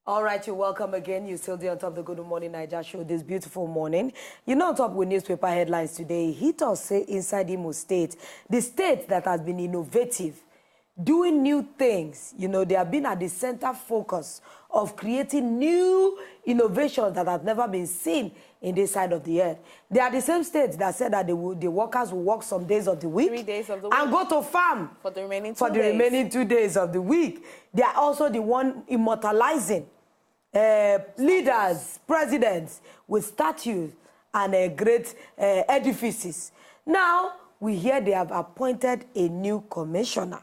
All right, you're welcome again. You're still there on top of the Good Morning Naija show this beautiful morning. You're not on top with newspaper headlines today. Hit us say inside Imo State, the state that has been innovative, doing new things. You know, they have been at the center focus of creating new innovations that have never been seen in this side of the earth. They are the same states that said that the workers will work some days of the week 3 days of the week and go to farm for the remaining 2 days. For the remaining 2 days of the week. They are also the one immortalizing leaders, presidents with statues and great edifices. Now, we hear they have appointed a new commissioner.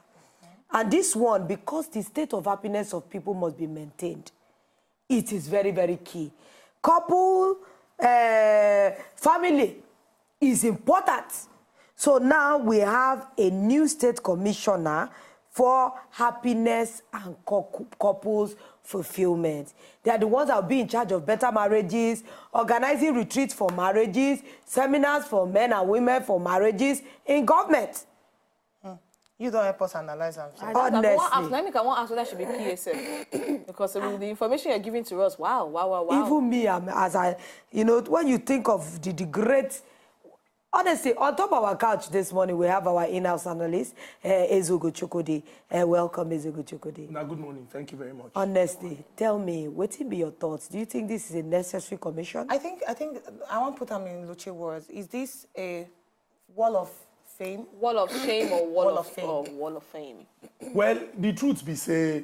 And this one, because the state of happiness of people must be maintained, it is very, very key. Couple, family is important. So now we have a new state commissioner for happiness and couples fulfillment. They are the ones that will be in charge of better marriages, organizing retreats for marriages, seminars for men and women for marriages in government. You don't help us analyze them. Honestly. I won't ask whether that should be PSF. Because the information you're giving to us, wow. Even me, when you think of the great... Honestly, on top of our couch this morning, we have our in-house analyst, Ezogo Chukudi. Welcome, Ezogo Chukudi. Good morning. Thank you very much. Honestly, tell me, what will be your thoughts? Do you think this is a necessary commission? I think I want to put them in Luce words. Is this a wall of fame? Wall of shame or wall of fame? Fame? Wall of fame. Well, the truth be say,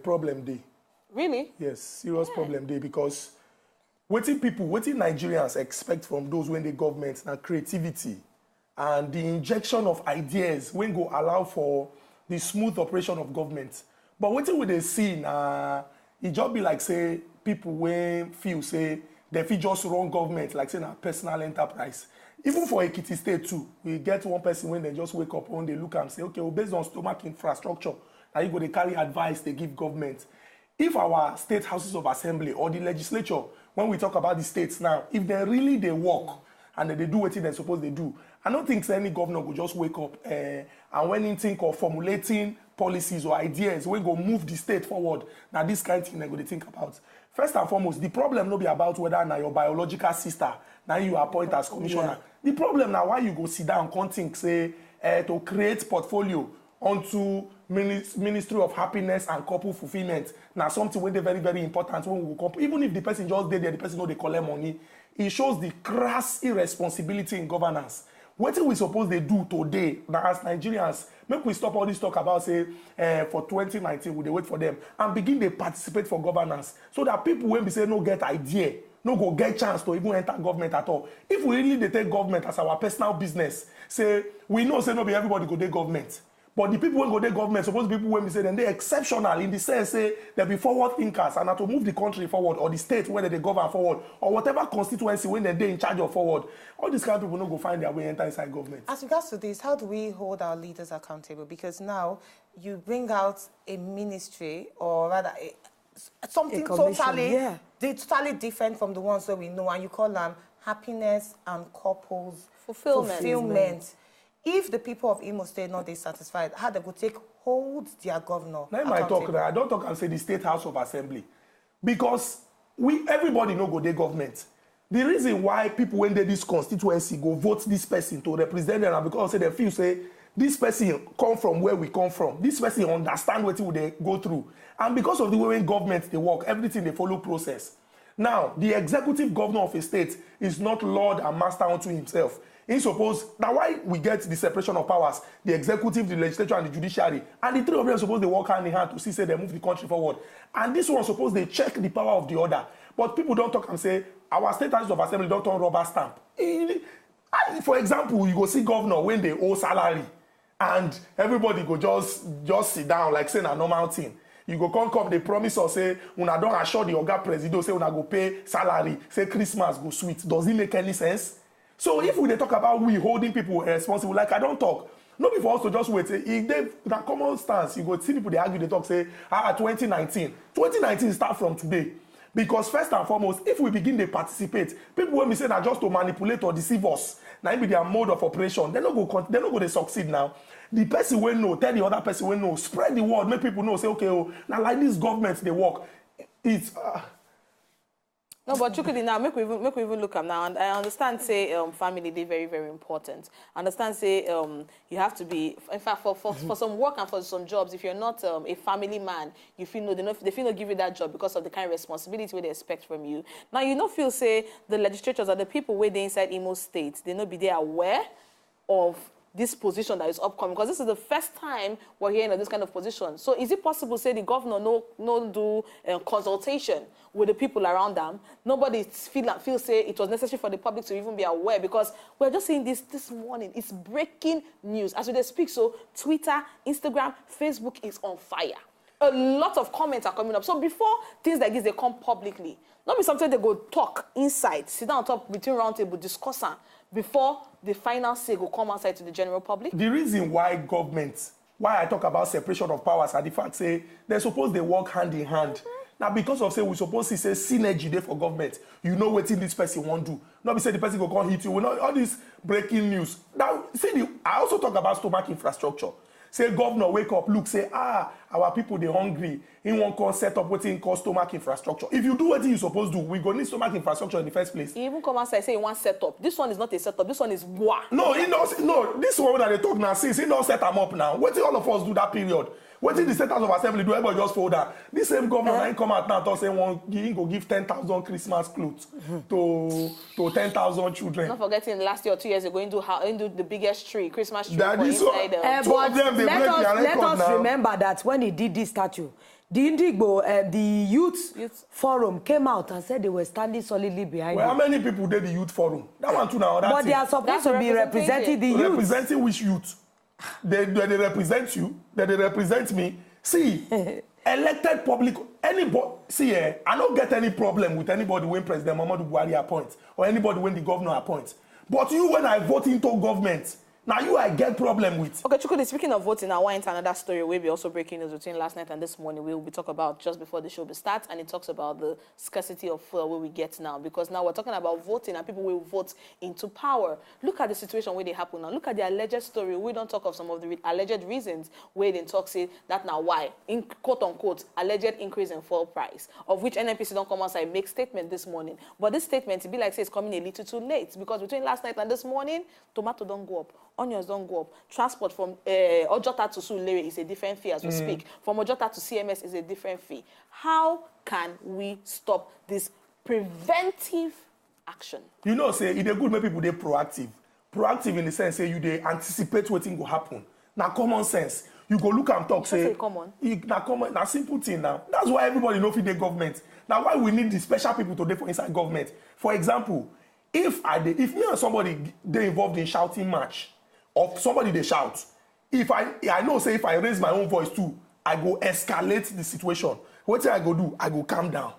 problem day. Really? Yes, serious problem day because what Nigerians expect from those when the government now creativity and the injection of ideas when go allow for the smooth operation of government. But what will they see now? It just be like say people when feel say they feel just run government like say a personal enterprise. Even for Ekiti State too, we get one person when they just wake up and they look and say, okay, well, based on stomach infrastructure, now you go they carry advice they give government. If our state houses of assembly or the legislature, when we talk about the states now, if they really they work and they do what they're supposed to do, I don't think any governor will just wake up and when you think of formulating policies or ideas, we go move the state forward. Now this kind of thing they're going to think about. First and foremost, the problem not be about whether now your biological sister now you appoint as commissioner. Yeah. The problem now why you go sit down and think say to create portfolio onto Ministry of Happiness and Couple Fulfillment. Now something when they're very, very important when we come. Even if the person just did there, the person know they collect money. It shows the crass irresponsibility in governance. What are we supposed to do today now as Nigerians? Make we stop all this talk about say for 2019 we they wait for them and begin to participate for governance so that people when we say no get idea, no go get chance to even enter government at all. If we really they take government as our personal business, say we know say no be everybody go take government. But the people who go to government, suppose people when we say them, they're exceptional in the sense say they be forward thinkers and to move the country forward or the state where they govern forward or whatever constituency when they're in charge of forward. All these kind of people don't go find their way enter inside government. As regards to this, how do we hold our leaders accountable? Because now you bring out a ministry or rather something totally different from the ones that we know and you call them happiness and couples fulfillment. If the people of Imo State not dissatisfied, how they could take hold their governor? Now I talk that I don't talk and say the State House of Assembly. Because everybody know go their government. The reason why people when they this constituency go vote this person to represent them because say they feel say this person come from where we come from. This person understand what they go through. And because of the way when government they work, everything they follow process. Now, the executive governor of a state is not Lord and master unto himself. He suppose that's why we get the separation of powers, the executive, the legislature, and the judiciary. And the three of them suppose they work hand in hand to see say they move the country forward. And this one suppose they check the power of the other. But people don't talk and say, our state houses of assembly don't turn rubber stamp. For example, you go see governor when they owe salary. And everybody go just sit down like saying a normal thing. You go come, they promise us say, una don't assure the Oga Presido, say una go pay salary, say Christmas go sweet. Does it make any sense? So if we talk about we holding people responsible, like I don't talk, not before us to just wait. If they that common stance, you go see people they argue, they talk, say, 2019. 2019 start from today. Because first and foremost, if we begin to participate, people when we say that just to manipulate or deceive us, now be their mode of operation. They're not going to succeed now. The person will know, tell the other person will know, spread the word, make people know, say, okay, oh, now like this government, they work. It's... No, but Chukudi, now make we even look at now, and I understand say family they very, very important. I understand say you have to be, in fact, for some work and for some jobs, if you're not a family man, you feel no, they feel no give you that job because of the kind of responsibility where they expect from you. Now you don't feel say the legislators or the people where they inside Imo State, they not be there aware of this position that is upcoming, because this is the first time we're hearing of this kind of position. So is it possible, say, the governor no do consultation with the people around them? Nobody feel say it was necessary for the public to even be aware, because we're just saying this morning. It's breaking news. As we speak, so Twitter, Instagram, Facebook is on fire. A lot of comments are coming up. So before things like this, they come publicly. Not be something they go talk inside, sit down on top between round table, discuss before the final say will come outside to the general public? The reason why I talk about separation of powers are the fact, say, they're supposed they work hand in hand. Now, because of, say, we're supposed to say synergy there for government, you know what this person won't do. Not be say the person will come hit you. We know all this breaking news. Now, see, I also talk about stomach infrastructure. Say, governor, wake up, look, say, our people, they're hungry. He won't call set up what he call stomach infrastructure. If you do what you're supposed to do, we're going to need stomach infrastructure in the first place. He even come outside and say he wants set up. This one is not a setup. This one is boah. No, this one that they talk now, since he don't set them up now. What did all of us do that period? What did the Senators of Assembly do? Everybody just fold down. This same governor ain't come out now and say he go give 10,000 Christmas clothes to 10,000 children. Not forgetting last year or 2 years ago, into the biggest tree, Christmas tree. Let us remember that when he did this statue, the Indigbo, the youth forum came out and said they were standing solidly behind how many people did the youth forum? That one too now. But they are supposed to be representing the youth. Representing which youth? They represent you, they represent me. See, elected public, anybody, see, I don't get any problem with anybody when President Muhammadu Buhari appoints or anybody when the governor appoints. But you, when I vote into government, now you I get problem with. Okay, Chukudi, speaking of voting, I want into another story. We'll be also breaking news between last night and this morning. We'll be talking about just before the show starts, and it talks about the scarcity of fuel where we get now. Because now we're talking about voting and people will vote into power. Look at the situation where they happen now. Look at the alleged story. We don't talk of some of the alleged reasons where they talk say that now why, in quote unquote, alleged increase in fuel price, of which NNPC don't come outside make statement this morning. But this statement, it be like say it's coming a little too late, because between last night and this morning, tomato don't go up. Onions don't go up. Transport from Ojota to Sulere is a different fee as we speak. From Ojota to CMS is a different fee. How can we stop this preventive action? You know, say, it's good make people they proactive. Proactive in the sense, say, you they anticipate what thing will happen. Now, common sense. You go look and talk, say, common. Now, simple thing now. That's why everybody know if they government. Now, why we need the special people today for inside government. For example, if me and somebody they involved in shouting match, or somebody they shout, if I know, say, if I raise my own voice too, I go escalate the situation. What I go do? I go calm down.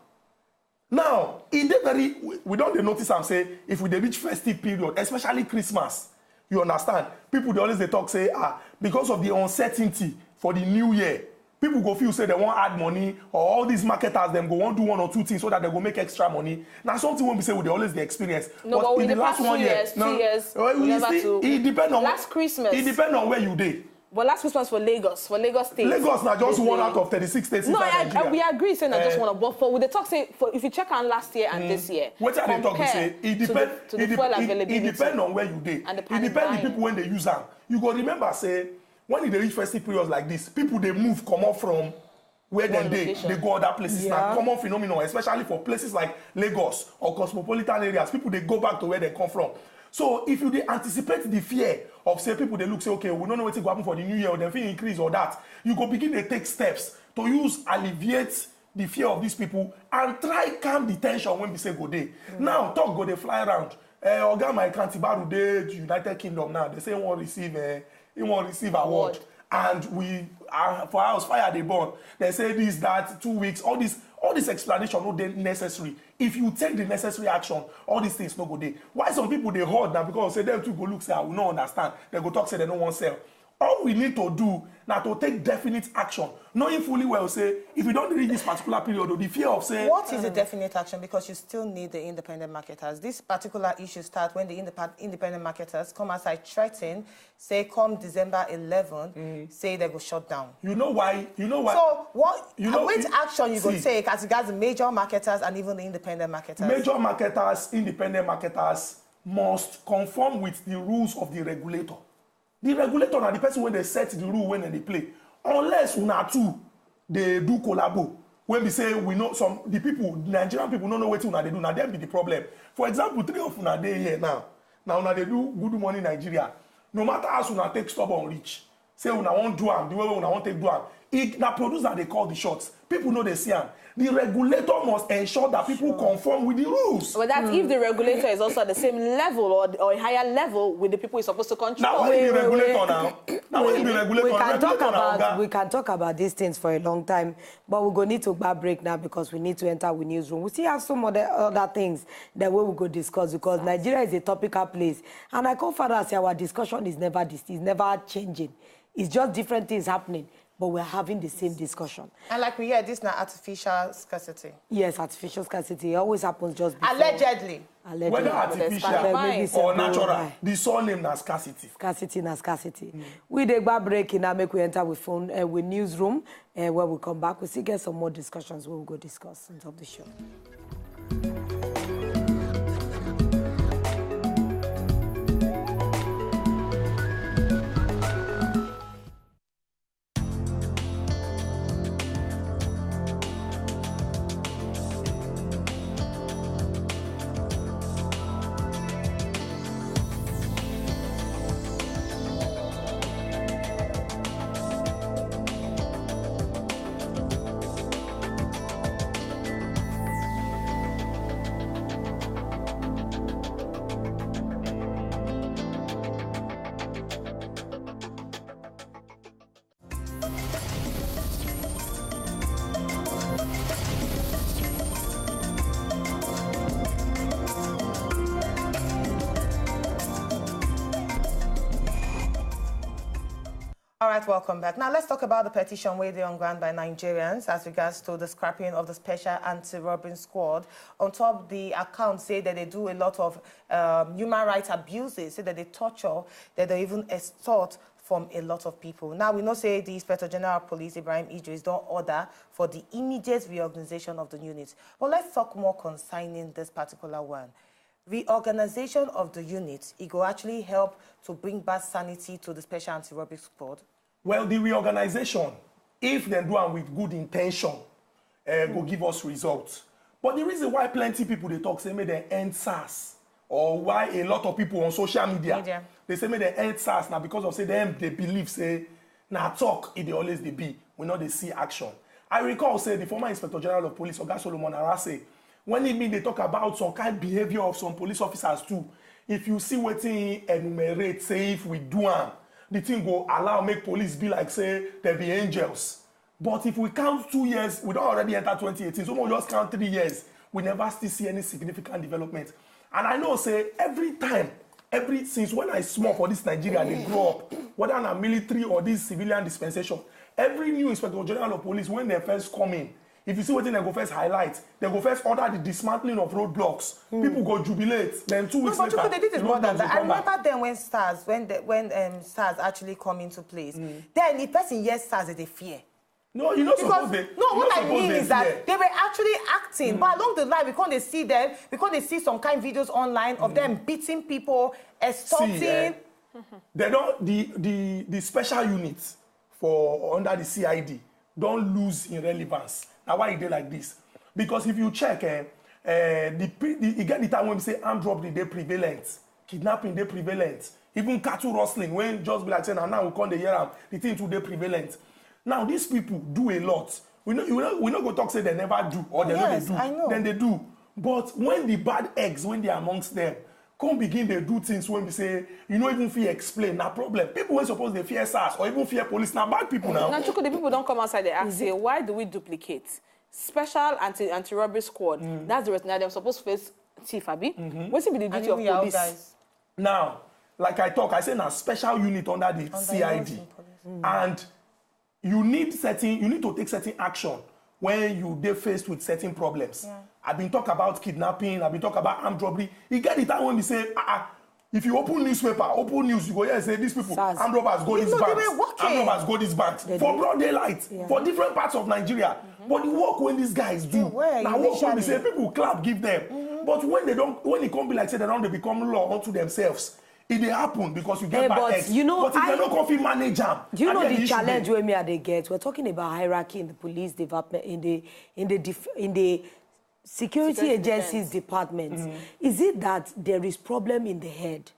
Now, we don't notice and say, if we reach festive period, especially Christmas, you understand? People they always talk, say, because of the uncertainty for the new year, people go feel say they won't add money, or all these marketers them go want do 1 or 2 things so that they go make extra money. Now something won't be say they always the experience. No, but in the last 1 year, 2 years, it depends on last Christmas. It depends on where you did. But last Christmas for Lagos State. Lagos now just one out of 36 states. No, we agree saying that just one of. But with the talk say, if you check on last year and this year, what are they talking say? It depends. It depends on where you did. It depends on the people when they use them. You go remember say when they reach festive periods like this, people they move come up from where they go other places. Now common phenomenon, especially for places like Lagos or cosmopolitan areas. People they go back to where they come from. So if you anticipate the fear of say people they look say okay we don't know what will happen for the new year or the fee increase or that, you go begin to take steps to alleviate the fear of these people and try calm the tension when we say go day. Now talk go they fly around. Oga my Kantibaru dey United Kingdom now they say he won't receive award and we are for house fire they burn. They say this that 2 weeks all this explanation no dey necessary. If you take the necessary action, all these things no go dey. Why some people they hold now because say them too go look say I will not understand. They go talk say they don't want sell. All we need to do now to take definite action, knowing fully well, say, if we don't reach this particular period, or the fear of, say... What is the definite action? Because you still need the independent marketers. This particular issue starts when the independent marketers come outside threaten, say, come December 11, say they go shut down. You know why? So, which action you go take as regards the major marketers and even the independent marketers? Major marketers, independent marketers must conform with the rules of the regulator. The regulator are the person when they set the rule when they play. Unless una two, they do collabo. When we say we know the Nigerian people don't know what una they do, now that be the problem. For example, 3 of una they here now. Now una they do Good Morning Nigeria. No matter how una take stubborn reach, say una won't do am, the way una won't take do am. The producer they call the shots. People know they see am. The regulator must ensure that people conform with the rules. But that's if the regulator is also at the same level or a higher level with the people he's supposed to control. Now when the regulator now? Now when the regulator we can talk about these things for a long time, but we're going to need to go break now because we need to enter the newsroom. We still have some other things that we will go discuss because Nigeria is a topical place. And I come further say our discussion is never changing. It's just different things happening. But we're having the same discussion. And like we hear, this is not artificial scarcity. Yes, artificial scarcity. It always happens just before. Allegedly. Whether artificial or natural, the surname na scarcity. Scarcity na scarcity. We dey go break now, make we enter with newsroom, where we come back. We still get some more discussions where we'll go discuss on top of the show. All right, welcome back. Now, let's talk about the petition where they're on ground by Nigerians as regards to the scrapping of the Special Anti-Robbing Squad. On top, the accounts say that they do a lot of human rights abuses, say that they torture, that they even extort from a lot of people. Now, we know, say, the Inspector General of Police, Ibrahim Idris, don't order for the immediate reorganization of the unit. But let's talk more concerning this particular one. Reorganization of the unit, it will actually help to bring back sanity to the Special Anti-Robbing Squad. Well, the reorganization, if they do it with good intention, will give us results. But the reason why plenty people they talk say may they end SARS, or why a lot of people on social media. They say may they end SARS now because of say them they believe say now talk it they always they be. We know they see action. I recall say the former Inspector General of Police, Oga Solomon Arase, when he mean they talk about some kind of behavior of some police officers too. If you see what he enumerate, say if we do the thing go allow make police be like say they be angels. But if we count 2 years, we don't already enter 2018. So we just count 3 years, we never still see any significant development. And I know say since when I small for this Nigeria, they grow up, whether in a military or this civilian dispensation, every new Inspector General of Police, when they first come in, if you see what they go first highlight, they go first order the dismantling of roadblocks. People go jubilate. Then 2 weeks later, they did it more than that. I remember then when SARS actually come into place. Then the person hears SARS, they fear. No, you're not supposed to. No, what I mean is that they were actually acting, but along the line, because they see them, because they see some kind of videos online of them beating people, extorting. They don't. The special units for under the CID don't lose in relevance. Now why they like this? Because if you check, you get the time when we say armed robbery they prevalent, kidnapping they prevalent, even cattle rustling when just be like saying now we call the year the thing too they prevalent. Now these people do a lot. We not go talk say they never do or they know they do. I know. Then they do. But when the bad eggs when they are amongst them, come begin they do things when we say you know even fear explain na problem. People when suppose they fear SARS or even fear police now bad people now. Now Chuku, the people don't come outside they ask say why do we duplicate Special Anti-Robbery Squad? That's the reason they're supposed to face thief abi. What's it be the duty of police? Now like I talk, I say a special unit under the CID. And you need to take certain action when you're faced with certain problems. Yeah. I've been talking about kidnapping, I've been talking about armed robbery. You get the time when we say, if you open newspaper, open news, you go here and say, these people, armed robbers go this bank. Armed robbers go this bank. For broad daylight, for different parts of Nigeria. But the work when these guys do, now work when we say, people clap, give them. But when it can't be like, say, they become law unto themselves. It may happen because you get bad eggs. You know, but if they don't coffee manage them. Do you know the challenge where me and they get? We're talking about hierarchy in the police department, in the security agencies departments. Is it that there is problem in the head?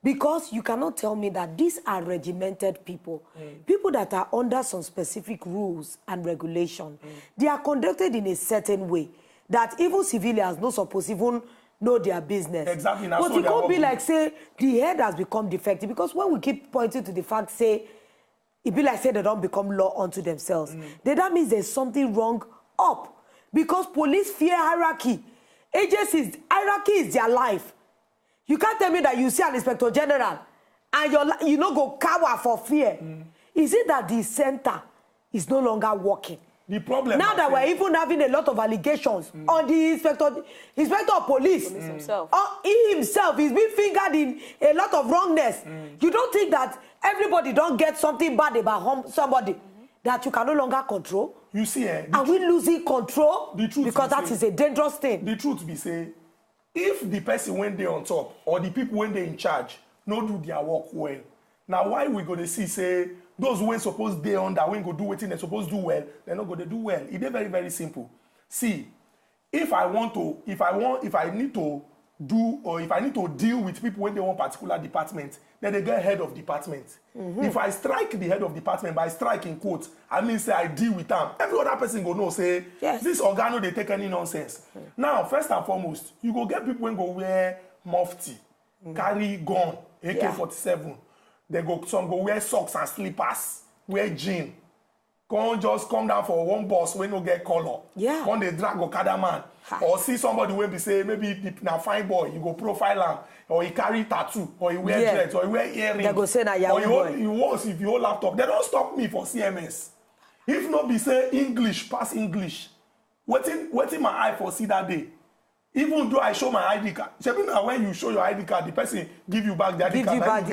Because you cannot tell me that these are regimented people, people that are under some specific rules and regulation. They are conducted in a certain way that even civilians not supposed even know their business. Exactly. But it can't be like, say, the head has become defective. Because when we keep pointing to the fact, say, it be like, say, they don't become law unto themselves. Then that means there's something wrong up. Because police fear hierarchy. Agencies, hierarchy is their life. You can't tell me that you see an inspector general and you no go cower for fear. Is it that the center is no longer working? The problem now that we're even having a lot of allegations on the inspector of police himself. He himself is being fingered in a lot of wrongness. You don't think that everybody don't get something bad about somebody that you can no longer control? You see, are we losing control? The truth because that is a dangerous thing. The truth be say, if the person when they on top or the people when they in charge no do their work well, now why we go to see say those when supposed they under when go do what they supposed do well, they're not going to do well. It's very, very simple. See, if I need to do or if I need to deal with people when they want particular department, then they get head of department. If I strike the head of department by striking quotes, I mean say I deal with them. Every other person go know say this organo they take any nonsense. Now, first and foremost, you go get people when go wear mufti, carry gun, AK-47. Some go wear socks and slippers, wear jean. Can't just come down for one bus when no get color. Can't they drag Okada man? Or see somebody when they say maybe na fine boy, you go profile him, or he carry tattoo, or he wear dreads, or he wear earrings. They go say na young boy. He was if you hold laptop. They don't stop me for CMS. If not be say English, pass English. Waiting my eye for see that day. Even though I show my ID card, when you show your ID card, the person give you back the ID card.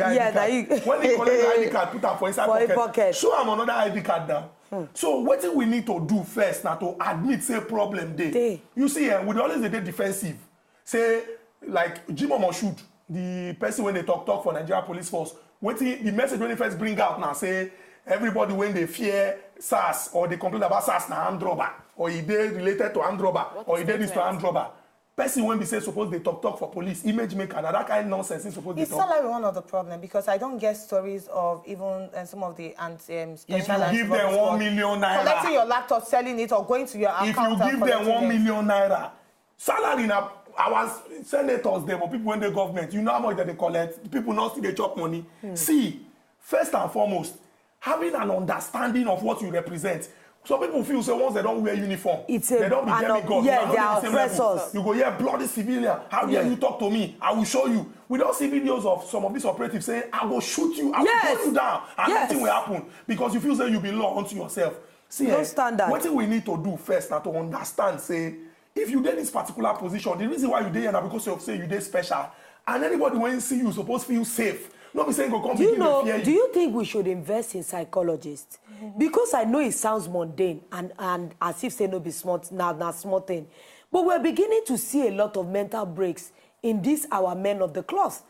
When they collect the ID card, put them for inside pocket. Show them another ID card now. So what we need to do first now to admit say problem day. You see, we always dey defensive. Say like Jim Omoshood, the person when they talk for Nigeria Police Force, the message when they first bring out now say everybody when they fear SARS or they complain about SARS na armed robber or they related to armed robber or they this to armed robber. Person when we say suppose they talk for police, image maker, and that kind of nonsense is supposed to talk. It's not like one of the problem because I don't get stories of even some of the if you give them 1 million naira, collecting your laptop, selling it, or going to your account. If you give them 1 million naira, salary now, our senators, them or people when the government, you know how much that they collect. People not see they chop money. See, first and foremost, having an understanding of what you represent. Some people feel so once they don't wear uniform, they don't be demigods. Yeah, they are oppressors. You go, bloody civilian. How dare you talk to me? I will show you. We don't see videos of some of these operatives saying, I will shoot you, I will put you down, and nothing will happen. Because you feel say you belong unto yourself. See, what we need to do first now to understand, say, if you get this particular position, the reason why you there now because you say you there special, and anybody when you see you supposed to feel safe. Not be saying go come begin to fear you. Do you think we should invest in psychologists? Because I know it sounds mundane and as if say no be smart, now small thing. But we're beginning to see a lot of mental breaks in these our men of the cloth.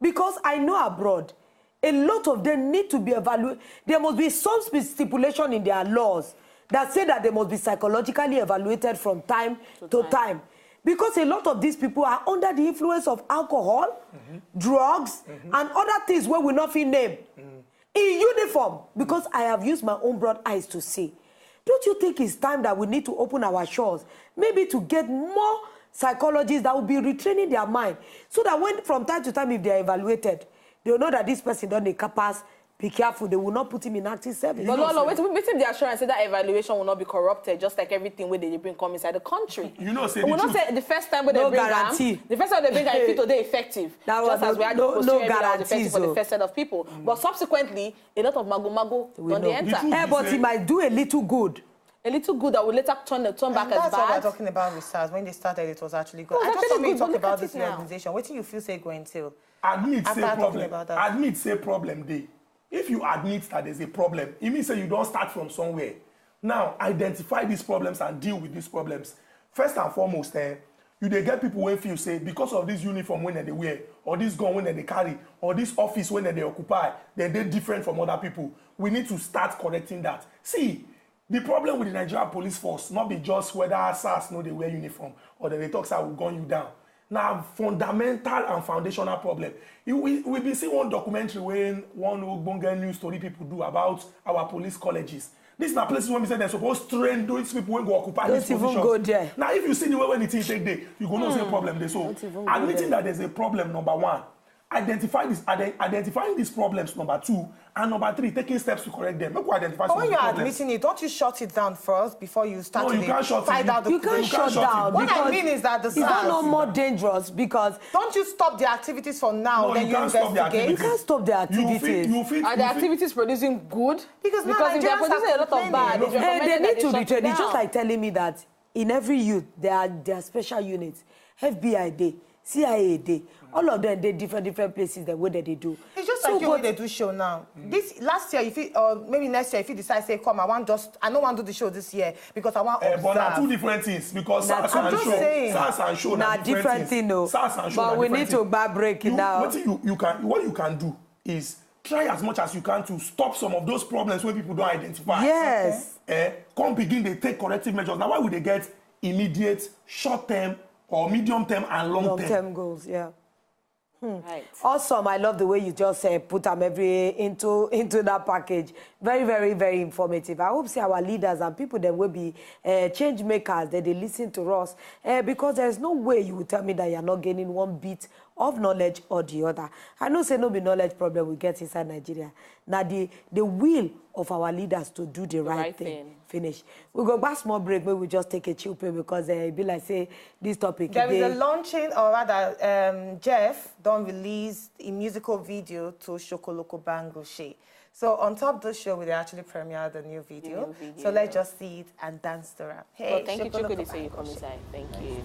Because I know abroad, a lot of them need to be evaluated. There must be some stipulation in their laws that say that they must be psychologically evaluated from time to time. Because a lot of these people are under the influence of alcohol, drugs, and other things where we not name. In uniform, because I have used my own broad eyes to see. Don't you think it's time that we need to open our shores, maybe to get more psychologists that will be retraining their mind, so that when from time to time, if they are evaluated, they'll know that this person done a pass be careful, they will not put him in active service. But no, wait the assurance say that evaluation will not be corrupted, just like everything where they bring come inside the country. You know, say we will not say the first time when they bring guarantee. The first time they bring it today effective. Just as we had no guarantee effective for the first set of people. But subsequently, a lot of mago when they enter. But he might do a little good. A little good that will later turn back as bad. That's what we're talking about with SARS. When they started, it was actually good. I just want me to talk about this organization. What do you feel say going till? Admit, say problem. Admit, say problem day. If you admit that there's a problem, it means that you don't start from somewhere. Now, identify these problems and deal with these problems. First and foremost, you they get people when feel say, because of this uniform when they wear, or this gun when they carry, or this office when they occupy, then they're different from other people. We need to start correcting that. See, the problem with the Nigerian police force, not be just whether SARS know they wear uniform, or then they talk say will gun you down. Now, fundamental and foundational problem. We've been seeing one documentary when one Ogbonge news story people do about our police colleges. These are places when we say they're supposed to train those people when go occupy these positions. Go there. Now, if you see the way when it is take there, you go know say problem there. So, admitting that there's a problem, number one. Identifying these problems, number two, and number three, taking steps to correct them. Make we identify some when you're admitting it, don't you shut it down first before you start to find out the You can't shut down. What I mean is that is that not more dangerous because don't you stop the activities for now, no, then you investigate? You can't stop the activities. Are the activities producing good? Because if they're producing a lot of bad, they need to be trained. It's just like telling me that in every youth there are special units, FBI day, CIA day. All of them, they different places, the way that they do. It's just like what they do show now. This last year, if it, or maybe next year, if you decide, say, come, I don't want to do the show this year because I want to observe. But there are two different things because SARS and show now different thing, no. But we need to back break it now. What you can do is try as much as you can to stop some of those problems when people don't identify. Yes. Come begin, they take corrective measures. Now, why would they get immediate, short-term, or medium-term and long-term goals? Yeah. Right. Awesome. I love the way you just put them into that package. Very, very, very informative. I hope our leaders and people that will be change makers, that they listen to us. Because there's no way you will tell me that you're not gaining one bit of knowledge or the other. I know say no be knowledge problem we get inside Nigeria. Now the will of our leaders to do the right thing. Finish. We go back small break, maybe we just take a chill pill because it be like say this topic. There is a launching, or rather, Jeff don't release a musical video to Shokoloko Bango She. So on top of the show, we actually premiered the new video. So let's just see it and dance around. Hey, well, thank you, Chukudi, so you come inside. Thank you.